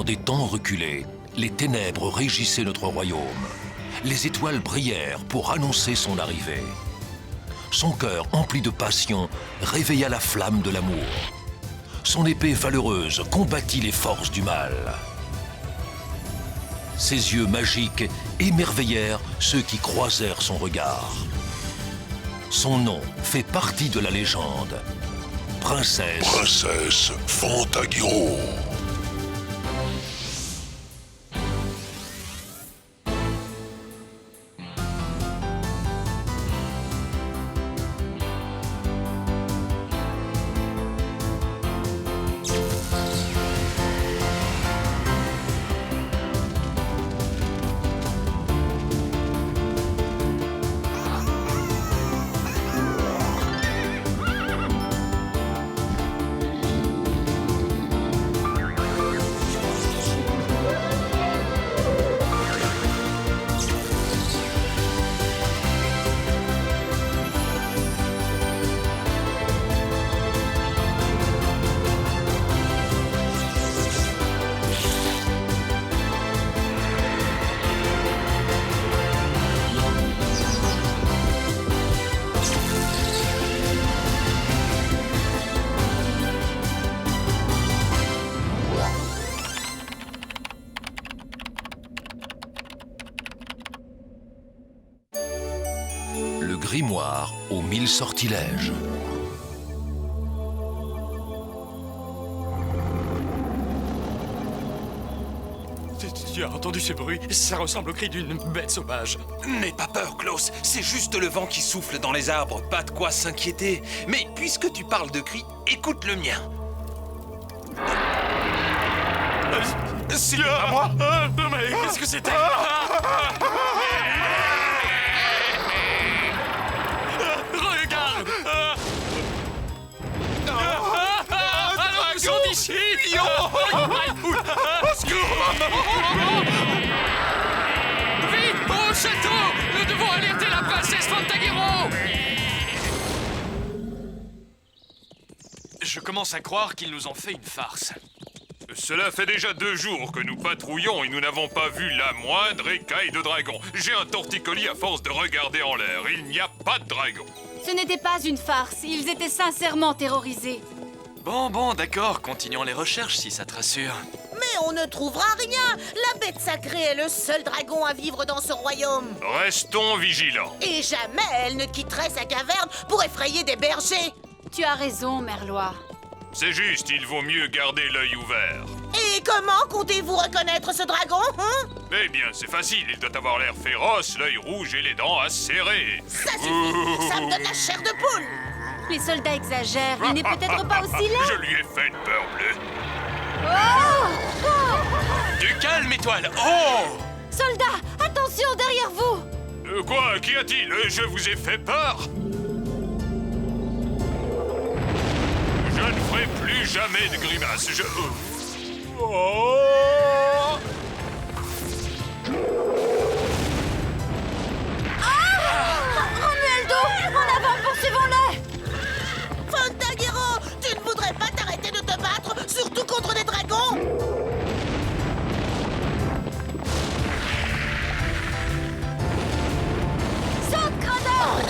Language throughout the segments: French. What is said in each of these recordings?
Dans des temps reculés, les ténèbres régissaient notre royaume. Les étoiles brillèrent pour annoncer son arrivée. Son cœur, empli de passion, réveilla la flamme de l'amour. Son épée valeureuse combattit les forces du mal. Ses yeux magiques émerveillèrent ceux qui croisèrent son regard. Son nom fait partie de la légende. Princesse Fantagiro. Le grimoire aux 1000 sortilèges. Tu as entendu ce bruit? Ça ressemble au cri d'une bête sauvage. N'aie pas peur, Klaus. C'est juste le vent qui souffle dans les arbres. Pas de quoi s'inquiéter. Mais puisque tu parles de cris, écoute le mien. C'est pas moi. Mais qu'est-ce que c'était? Regarde! Un dragon d'ici! Vite, au château! Nous devons alerter la princesse Fantagiro! Je commence à croire qu'ils nous ont fait une farce. Cela fait déjà 2 jours que nous patrouillons et nous n'avons pas vu la moindre écaille de dragon. J'ai un torticolis à force de regarder en l'air. Il n'y a pas de dragon. Ce n'était pas une farce, ils étaient sincèrement terrorisés. Bon, d'accord, continuons les recherches si ça te rassure. Mais on ne trouvera rien. La bête sacrée est le seul dragon à vivre dans ce royaume. Restons vigilants. Et jamais elle ne quitterait sa caverne pour effrayer des bergers. Tu as raison, Merlois. C'est juste, il vaut mieux garder l'œil ouvert. Et comment comptez-vous reconnaître ce dragon, hein? Eh bien, c'est facile, il doit avoir l'air féroce, l'œil rouge et les dents acérées. Ça suffit, ça me donne la chair de poule. Les soldats exagèrent, il n'est peut-être pas aussi laid. Je lui ai fait une peur bleue. Du calme, étoile! Oh! Soldats, attention derrière vous! Quoi? Qu'y a-t-il? Je vous ai fait peur? Je ne ferai plus jamais de grimaces. Oh! Romualdo, en avant, poursuivons-les! Fantagiro, tu ne voudrais pas t'arrêter de te battre, surtout contre des dragons? Saute, Grandeur!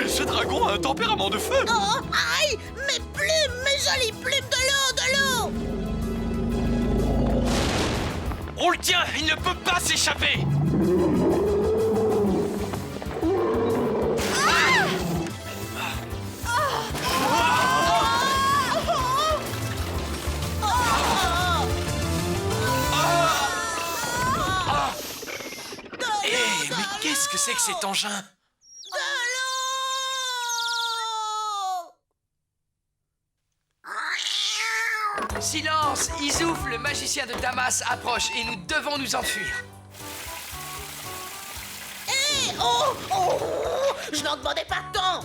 Ce dragon a un tempérament de feu! Oh, aïe! Mes plumes, mes jolies plumes de l'eau! On le tient! Il ne peut pas s'échapper! Mais qu'est-ce que c'est que cet engin? Silence! Izouf, le magicien de Damas, approche et nous devons nous enfuir. Hé! Oh! Oh! Je n'en demandais pas tant!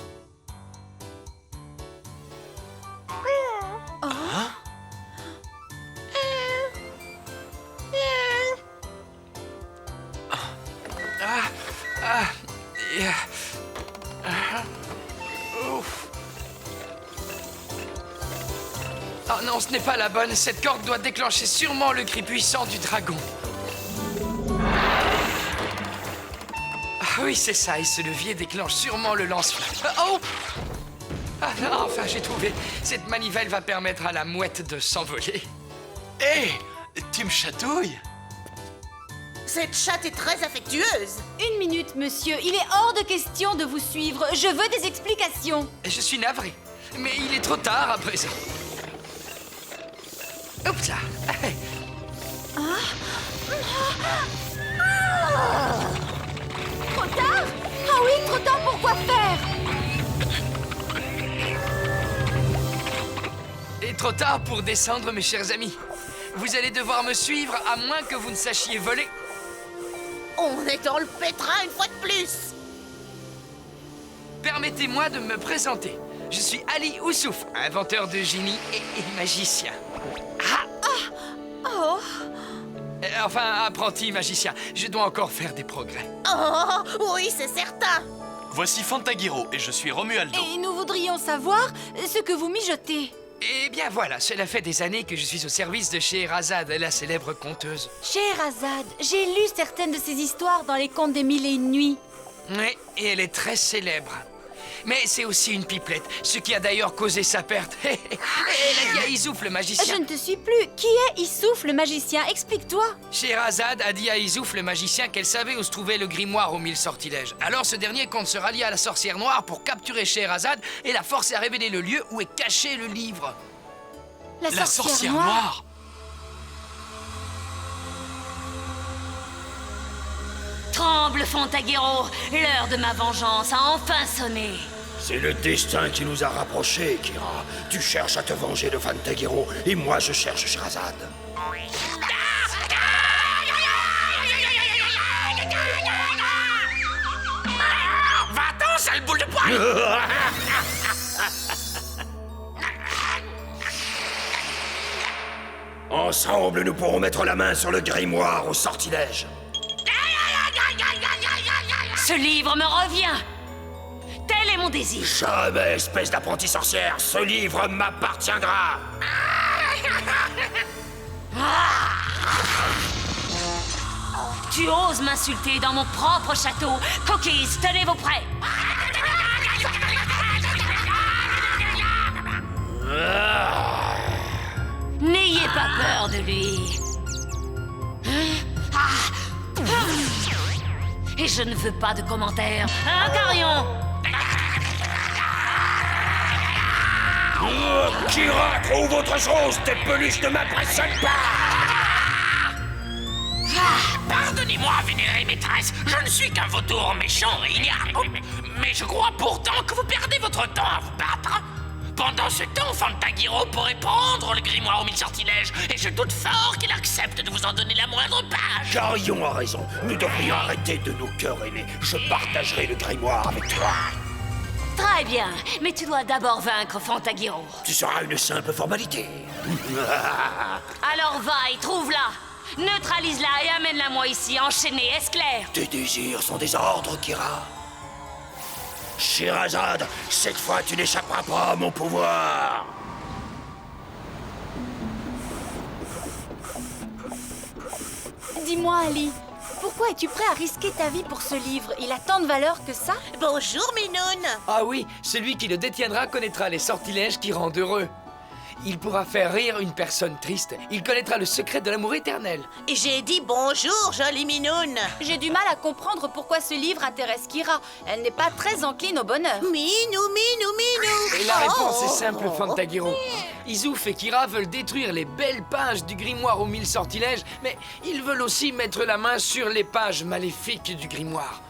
Non, ce n'est pas la bonne. Cette corde doit déclencher sûrement le cri puissant du dragon. Ah oui, c'est ça. Et ce levier déclenche sûrement le lance-flamme. Oh! Ah non, enfin, j'ai trouvé. Cette manivelle va permettre à la mouette de s'envoler. Hé, tu me chatouilles? Cette chatte est très affectueuse. Une minute, monsieur. Il est hors de question de vous suivre. Je veux des explications. Je suis navré. Mais il est trop tard à présent. Oups là. Trop tard? Ah oui, trop tard, pourquoi faire? Et trop tard pour descendre, mes chers amis. Vous allez devoir me suivre à moins que vous ne sachiez voler. On est dans le pétrin une fois de plus. Permettez-moi de me présenter. Je suis Ali Oussouf, inventeur de génie et magicien. Oh, Enfin, apprenti magicien. Je dois encore faire des progrès. Oh, oui, c'est certain. Voici Fantagiro et je suis Romualdo. et nous voudrions savoir ce que vous mijotez. Eh bien voilà, cela fait des années que je suis au service de Scheherazade, la célèbre conteuse. Scheherazade, j'ai lu certaines de ses histoires dans les contes des Mille et une nuits. Oui, et elle est très célèbre. Mais c'est aussi une pipelette, ce qui a d'ailleurs causé sa perte. Elle a dit à Izouf le Je magicien. ne te suis plus. Qui est Issouf le magicien? Explique-toi. Scheherazade a dit à Izouf le magicien qu'elle savait où se trouvait le grimoire aux 1000 sortilèges. Alors ce dernier compte se rallier à la sorcière noire pour capturer Scheherazade et la forcer à révéler le lieu où est caché le livre. La sorcière noire. Tremble, Fantagiro, l'heure de ma vengeance a enfin sonné. C'est le destin qui nous a rapprochés, Kira. Tu cherches à te venger de Fantagiro, et moi je cherche Scheherazade. Va-t'en, sale boule de poil! Ensemble, nous pourrons mettre la main sur le grimoire au sortilège. Ce livre me revient. Tel est mon désir. Jamais, espèce d'apprentie sorcière, ce livre m'appartiendra. Tu oses m'insulter dans mon propre château. Cookies, tenez vos prêts. N'ayez pas peur de lui. Et je ne veux pas de commentaires. Un carillon. Kira, trouve autre chose, tes peluches ne m'impressionnent pas. Pardonnez-moi, vénérée maîtresse, je ne suis qu'un vautour méchant et ignorant. Mais je crois pourtant que vous perdez votre temps à vous battre. Pendant ce temps, Fantagiro pourrait prendre le grimoire aux 1000 sortilèges, et je doute fort qu'il accepte de vous en donner la moindre page. Carillon a raison, nous devrions arrêter de nous quereller. Je partagerai le grimoire avec toi. Très bien, mais tu dois d'abord vaincre Fantagiro. Tu seras une simple formalité. Alors va et trouve-la. Neutralise-la et amène-la-moi ici, enchaînée, est-ce clair? Tes désirs sont des ordres, Kira. Scheherazade, cette fois tu n'échapperas pas à mon pouvoir. Dis-moi, Ali, pourquoi es-tu prêt à risquer ta vie pour ce livre? Il a tant de valeur que ça? Bonjour, Minoun. Ah oui, celui qui le détiendra connaîtra les sortilèges qui rendent heureux. Il pourra faire rire une personne triste. Il connaîtra le secret de l'amour éternel. Et j'ai dit bonjour, jolie Minoun. J'ai du mal à comprendre pourquoi ce livre intéresse Kira. Elle n'est pas très encline au bonheur. Minou. Et la réponse est Oh. simple, Fantagiro. Izouf et Kira veulent détruire les belles pages du grimoire aux 1000 sortilèges, mais ils veulent aussi mettre la main sur les pages maléfiques du grimoire.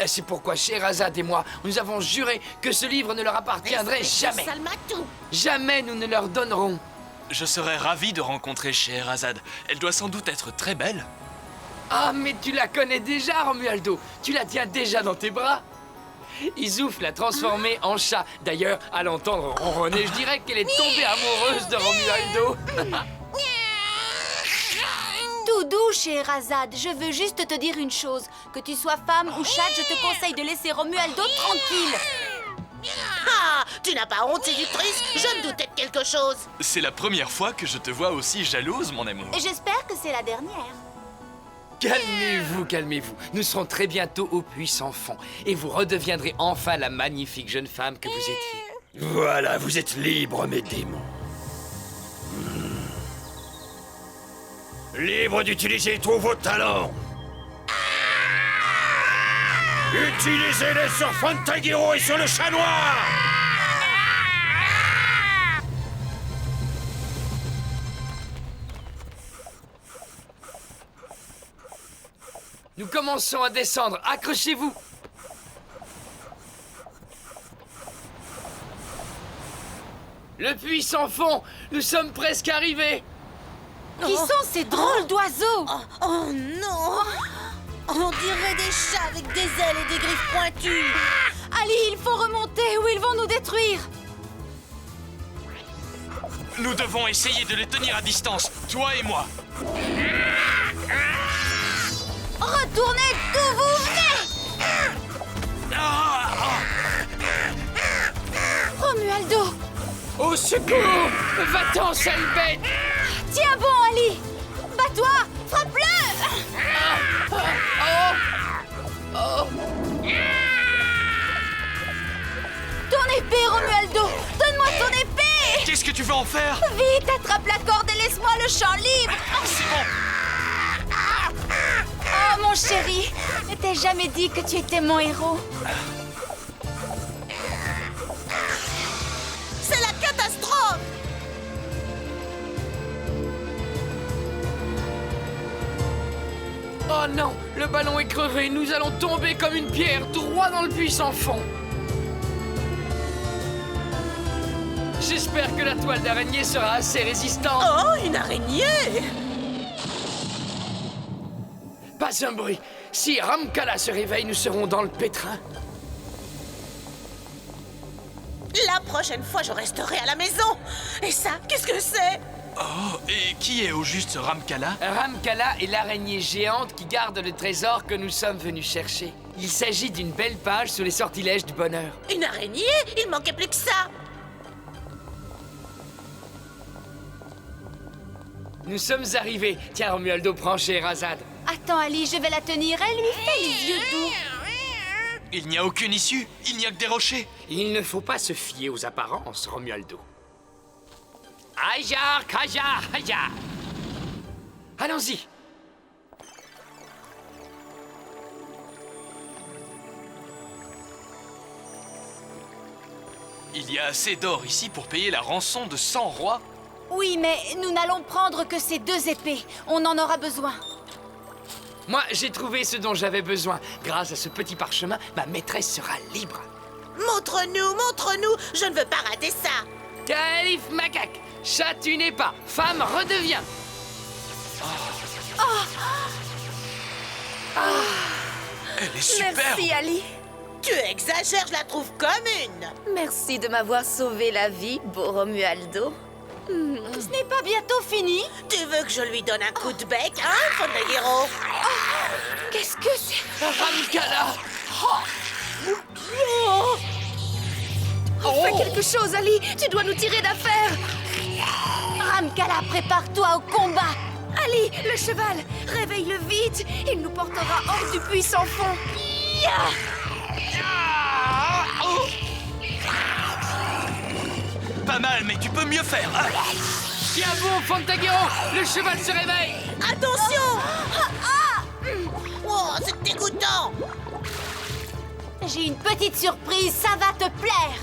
C'est pourquoi Scheherazade et moi, nous avons juré que ce livre ne leur appartiendrait jamais. Salmatou. Jamais nous ne leur donnerons. Je serais ravi de rencontrer Scheherazade. Elle doit sans doute être très belle. Ah, mais tu la connais déjà, Romualdo. Tu la tiens déjà dans tes bras. Izouf l'a transformée en chat. D'ailleurs, à l'entendre ronronner, je dirais qu'elle est tombée amoureuse de Romualdo. Tout doux, Scheherazade. Je veux juste te dire une chose. Que tu sois femme ou chatte, je te conseille de laisser Romualdo tranquille. Ah, tu n'as pas honte, séductrice? Je me doutais de quelque chose. C'est la première fois que je te vois aussi jalouse, mon amour. J'espère que c'est la dernière. Calmez-vous, calmez-vous. Nous serons très bientôt au puits sans fond. Et vous redeviendrez enfin la magnifique jeune femme que vous étiez. Voilà, vous êtes libres, mes démons. Libre d'utiliser tous vos talents. Utilisez-les sur Fantagiro et sur le chat noir. Nous commençons à descendre. Accrochez-vous. Le puits sans fond. Nous sommes presque arrivés. Qui sont ces drôles d'oiseaux? Oh non! On dirait des chats avec des ailes et des griffes pointues. Ali, il faut remonter ou ils vont nous détruire. Nous devons essayer de les tenir à distance, toi et moi. Retournez d'où vous venez. Romualdo, Au secours! Va-t'en, sale bête! tiens bon, Ali. Bats-toi, frappe-le. Ton épée, Romualdo. Donne-moi ton épée. Qu'est-ce que tu veux en faire? Vite, attrape la corde et laisse-moi le champ libre. C'est bon. Oh, mon chéri, je t'ai jamais dit que tu étais mon héros. C'est la catastrophe! Oh non! Le ballon est crevé. Nous allons tomber comme une pierre droit dans le puits sans fond. J'espère que la toile d'araignée sera assez résistante. Oh, une araignée! Pas un bruit. Si Ramkala se réveille, nous serons dans le pétrin. La prochaine fois, je resterai à la maison. Et ça, qu'est-ce que c'est? Oh, et qui est au juste ce Ramkala? Ramkala est l'araignée géante qui garde le trésor que nous sommes venus chercher. Il s'agit d'une belle page sur les sortilèges du bonheur. Une araignée? Il manquait plus que ça. Nous sommes arrivés. Tiens, Romualdo, prends Scheherazade. Attends, Ali, je vais la tenir. Elle lui fait les yeux doux. Il n'y a aucune issue, il n'y a que des rochers. Il ne faut pas se fier aux apparences, Romualdo. Aïe, Kaja, aïe. Allons-y. Il y a assez d'or ici pour payer la rançon de 100 rois. Oui, mais nous n'allons prendre que ces 2 épées. On en aura besoin. Moi, j'ai trouvé ce dont j'avais besoin. Grâce à ce petit parchemin, ma maîtresse sera libre. Montre-nous, montre-nous. Je ne veux pas rater ça. Calife macaque, chat tu n'es pas, femme redeviens. Elle est super. Merci, Ali. Tu exagères, je la trouve commune. Merci de m'avoir sauvé la vie, beau Romualdo. Ce n'est pas bientôt fini? Tu veux que je lui donne un coup de bec, hein, Fantagiro? Qu'est-ce que c'est? Ramkala. Fais quelque chose, Ali. Tu dois nous tirer d'affaire. Ramkala, prépare-toi au combat. Ali, le cheval, réveille-le vite. Il nous portera hors du puits sans fond. Pas mal, mais tu peux mieux faire. Tiens bon, Fantagiro, le cheval se réveille. Attention! Oh, c'est dégoûtant! J'ai une petite surprise, ça va te plaire.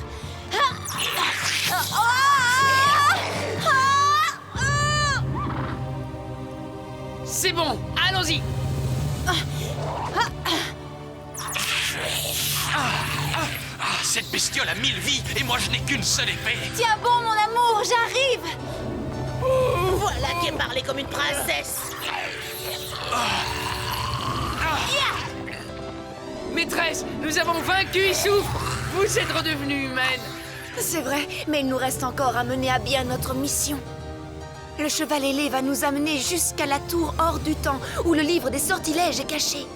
C'est bon, allons-y. Cette bestiole a 1000 vies et moi je n'ai qu'une seule épée. Tiens bon, mon amour, j'arrive. Voilà qui est parlé comme une princesse. Maîtresse, nous avons vaincu Issouf. Vous êtes redevenue humaine. C'est vrai, mais il nous reste encore à mener à bien notre mission. Le cheval ailé va nous amener jusqu'à la tour hors du temps, où le livre des sortilèges est caché.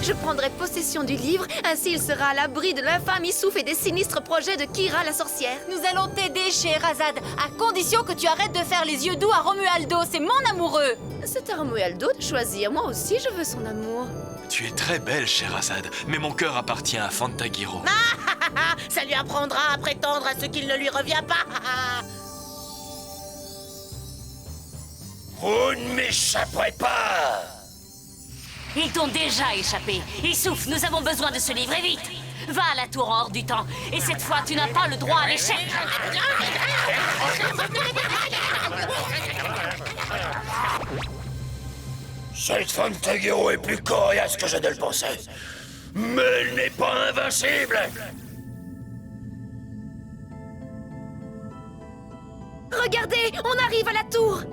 Je prendrai possession du livre, ainsi il sera à l'abri de l'infâme Issouf et des sinistres projets de Kira la sorcière. Nous allons t'aider, Scheherazade, à condition que tu arrêtes de faire les yeux doux à Romualdo, c'est mon amoureux. C'est à Romualdo de choisir, moi aussi je veux son amour. Tu es très belle, Scheherazade, mais mon cœur appartient à Fantagiro. Ça lui apprendra à prétendre à ce qu'il ne lui revient pas. Vous ne m'échapperez pas! Ils t'ont déjà échappé. Issouf, nous avons besoin de ce livre, et vite. Va à la tour hors du temps, et cette fois, tu n'as pas le droit à l'échec. Cette Fantagiro est plus coriace que je ne le pensais. Mais elle n'est pas invincible! Regardez, on arrive à la tour.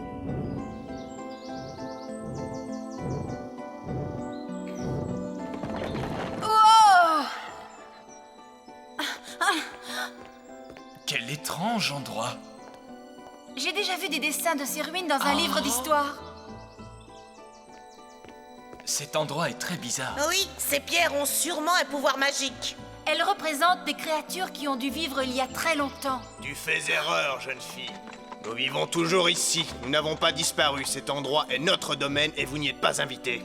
Quel étrange endroit. J'ai déjà vu des dessins de ces ruines dans un livre d'histoire. Cet endroit est très bizarre. Oui, ces pierres ont sûrement un pouvoir magique. Elles représentent des créatures qui ont dû vivre il y a très longtemps. Tu fais erreur, jeune fille. Nous vivons toujours ici. Nous n'avons pas disparu. Cet endroit est notre domaine et vous n'y êtes pas invités.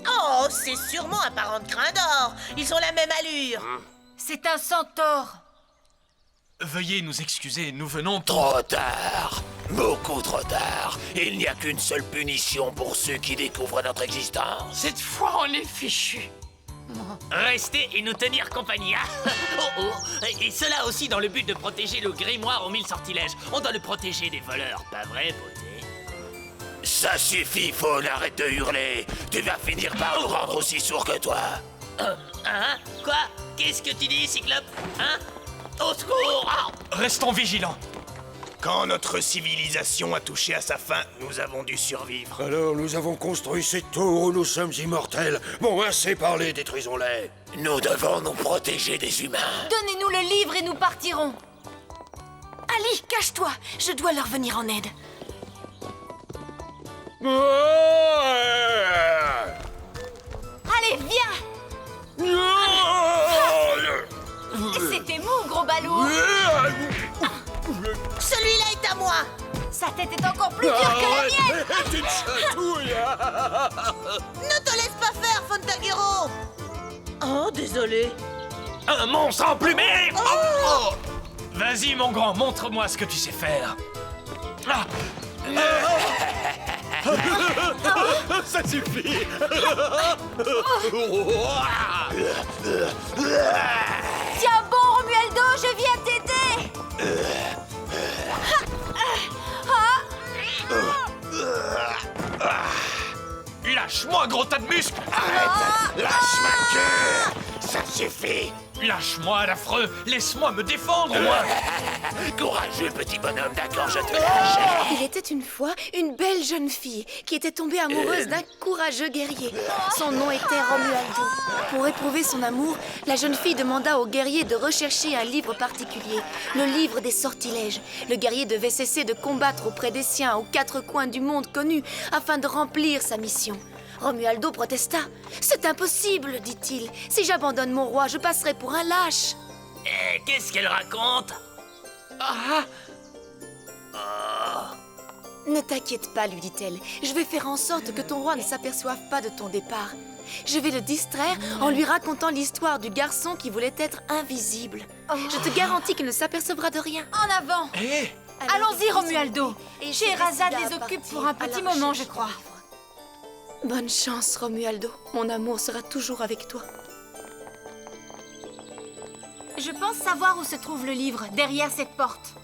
Oh, c'est sûrement un parent de Crin d'Or. Ils ont la même allure. C'est un centaure. Veuillez nous excuser, nous venons... Trop tard! Beaucoup trop tard! Il n'y a qu'une seule punition pour ceux qui découvrent notre existence. Cette fois, on est fichus. Rester et nous tenir compagnie. Et cela aussi dans le but de protéger le grimoire aux 1000 sortilèges. On doit le protéger des voleurs, pas vrai, beauté? Ça suffit, Faune, arrête de hurler! Tu vas finir par nous rendre aussi sourds que toi! Hein? Quoi? Qu'est-ce que tu dis, Cyclope? Hein? Au secours! Restons vigilants. Quand notre civilisation a touché à sa fin, nous avons dû survivre. Alors nous avons construit cette tour où nous sommes immortels. Bon, assez parlé, détruisons-les. Nous devons nous protéger des humains. Donnez-nous le livre et nous partirons. Ali, cache-toi, je dois leur venir en aide. Allez, viens. C'était mou, gros balou. Celui-là est à moi. Sa tête est encore plus dure que la mienne. Tu te chatouilles. Ne te laisse pas faire, Fantagiro. Oh, désolé. Un monstre emplumé! Oh. Vas-y, mon grand, montre-moi ce que tu sais faire. Ça suffit. Tiens bon, Romualdo, je viens t'aider. Lâche-moi, gros tas de muscles. Arrête. Lâche ma queue. Ça suffit. Lâche-moi, l'affreux. Laisse-moi me défendre, moi. Courageux petit bonhomme, d'accord, je te lâche. Il était une fois une belle jeune fille qui était tombée amoureuse d'un courageux guerrier. Son nom était Romualdo. Pour éprouver son amour, la jeune fille demanda au guerrier de rechercher un livre particulier, le livre des sortilèges. Le guerrier devait cesser de combattre auprès des siens aux 4 coins du monde connu afin de remplir sa mission. Romualdo protesta. « C'est impossible, dit-il. Si j'abandonne mon roi, je passerai pour un lâche. » Qu'est-ce qu'elle raconte? Ne t'inquiète pas, lui dit-elle. Je vais faire en sorte que ton roi ne s'aperçoive pas de ton départ. Je vais le distraire en lui racontant l'histoire du garçon qui voulait être invisible. Je te garantis qu'il ne s'apercevra de rien. En avant. Allons-y, Romualdo. Scheherazade les occupe pour un petit moment, je crois. Bonne chance, Romualdo. Mon amour sera toujours avec toi. Je pense savoir où se trouve le livre, derrière cette porte.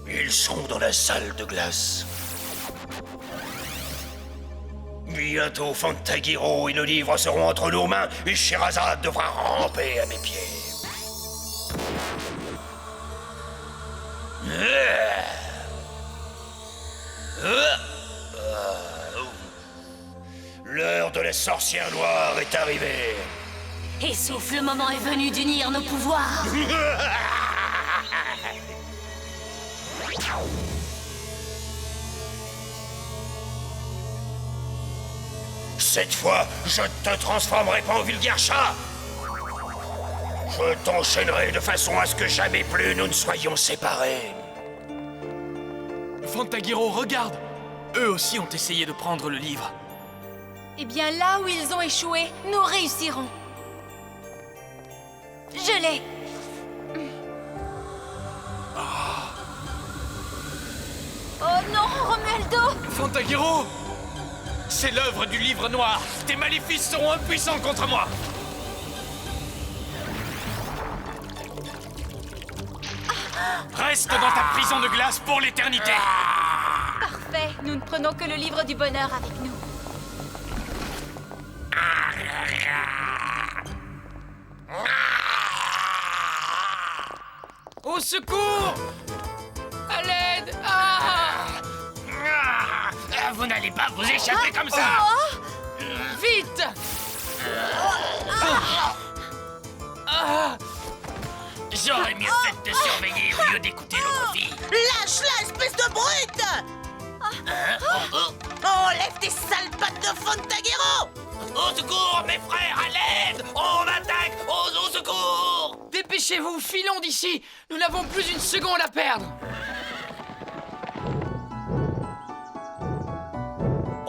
Ils sont dans la salle de glace. Bientôt, Fantagiro et le livre seront entre nos mains et Scheherazade devra ramper à mes pieds. L'heure de la sorcière noire est arrivée. Issouf, le moment est venu d'unir nos pouvoirs. Cette fois, je te transformerai pas en vulgaire chat. Je t'enchaînerai de façon à ce que jamais plus nous ne soyons séparés. Fantagiro, regarde! Eux aussi ont essayé de prendre le livre. Eh bien, là où ils ont échoué, nous réussirons. Je l'ai. Oh non, Romualdo! Fantagiro! C'est l'œuvre du livre noir! Tes maléfices seront impuissants contre moi! Reste dans ta prison de glace pour l'éternité! Parfait, nous ne prenons que le livre du bonheur avec nous. Au secours! À l'aide! Vous n'allez pas vous échapper comme ça! Vite! J'aurais mieux fait de surveiller au lieu d'écouter l'autre fille. Lâche-la, espèce de brute! Enlève tes sales pattes de Fantagiro! Au secours, mes frères, à l'aide! On attaque! Au secours! Dépêchez-vous, filons d'ici! Nous n'avons plus une seconde à perdre!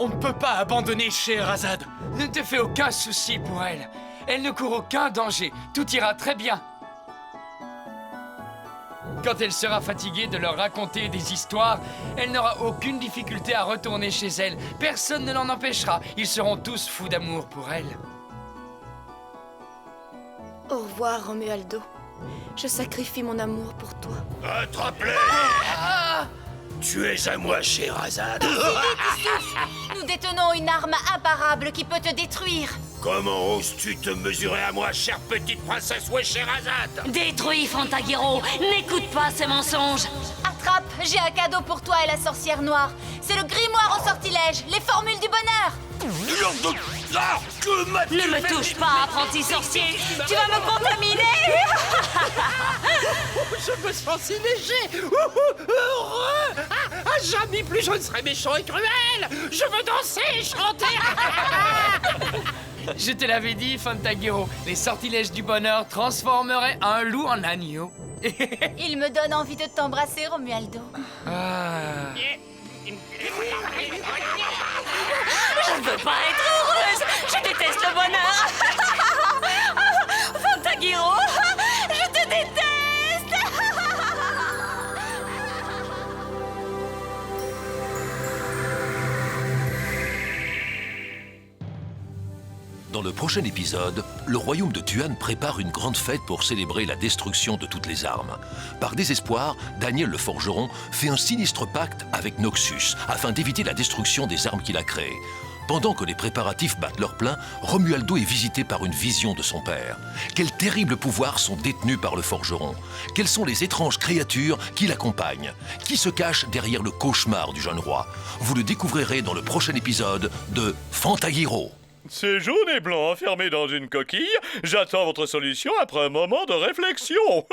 On ne peut pas abandonner Scheherazade! Ne te fais aucun souci pour elle. Elle ne court aucun danger. Tout ira très bien. Quand elle sera fatiguée de leur raconter des histoires, elle n'aura aucune difficulté à retourner chez elle. Personne ne l'en empêchera. Ils seront tous fous d'amour pour elle. Au revoir, Romualdo. Je sacrifie mon amour pour toi. Attrape-les! Tu es à moi, Scheherazade. Nous détenons une arme imparable qui peut te détruire. Comment oses-tu te mesurer à moi, chère petite princesse Scheherazade? Détruis Fantagiro. N'écoute pas ces mensonges. Attrape, j'ai un cadeau pour toi et la sorcière noire. C'est le grimoire au sortilège, les formules du bonheur. Ne me touche pas, apprenti sorcier. Tu vas me contaminer. Je me sens si léger! Heureux! Jamais plus je ne serai méchant et cruel! Je veux danser et chanter! Je te l'avais dit, Fantagiro. Les sortilèges du bonheur transformeraient un loup en agneau. Il me donne envie de t'embrasser, Romualdo. Je ne veux pas être heureuse. Je déteste le bonheur. Fantagiro, je te déteste. Dans le prochain épisode, le royaume de Tuan prépare une grande fête pour célébrer la destruction de toutes les armes. Par désespoir, Daniel le forgeron fait un sinistre pacte avec Noxus afin d'éviter la destruction des armes qu'il a créées. Pendant que les préparatifs battent leur plein, Romualdo est visité par une vision de son père. Quels terribles pouvoirs sont détenus par le forgeron? Quelles sont les étranges créatures qui l'accompagnent? Qui se cache derrière le cauchemar du jeune roi? Vous le découvrirez dans le prochain épisode de Fantagiro. C'est jaune et blanc enfermé dans une coquille. J'attends votre solution après un moment de réflexion.